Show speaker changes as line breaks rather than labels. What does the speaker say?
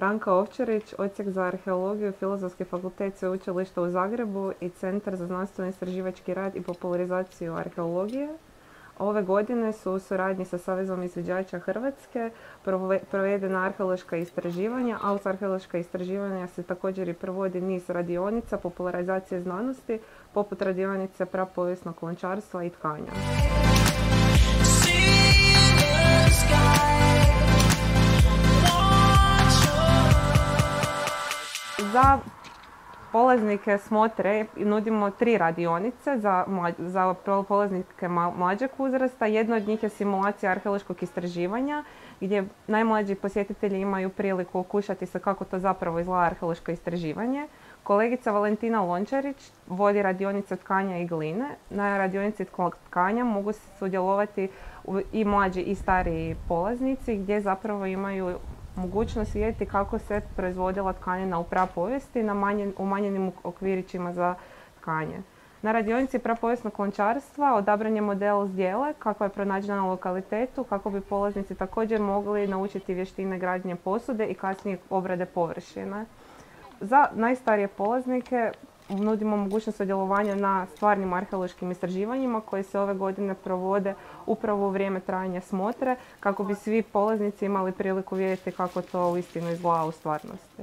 Branka Ovčarić, Odsjek za arheologiju, Filozofski fakultet Sveučilišta u Zagrebu i Centar za znanstveno-istraživački rad i popularizaciju arheologije. Ove godine su u suradnji sa Savezom izviđača Hrvatske provedena arheološka istraživanja, a uz arheološka istraživanja se također i provodi niz radionica popularizacije znanosti, poput radionice prapovijesnog lončarstva i tkanja. Za polaznike smotre nudimo 3 radionice za polaznike mlađeg uzrasta. Jedna od njih je simulacija arheološkog istraživanja, gdje najmlađi posjetitelji imaju priliku okušati se kako to zapravo izgleda arheološko istraživanje. Kolegica Valentina Lončarić vodi radionice tkanja i gline. Na radionici tkanja mogu sudjelovati i mlađi i stariji polaznici, gdje zapravo imaju mogućnost vidjeti kako se proizvodila tkanina u prapovijesti na umanjenim okvirićima za tkanje. Na radionici prapovijesnog lončarstva odabran je model zdjele kakva je pronađena na lokalitetu, kako bi polaznici također mogli naučiti vještine gradnje posude i kasnije obrade površine. Za najstarije polaznike nudimo mogućnost sudjelovanja na stvarnim arheološkim istraživanjima koji se ove godine provode upravo u vrijeme trajanja smotre, kako bi svi polaznici imali priliku vidjeti kako to uistinu izgleda u stvarnosti.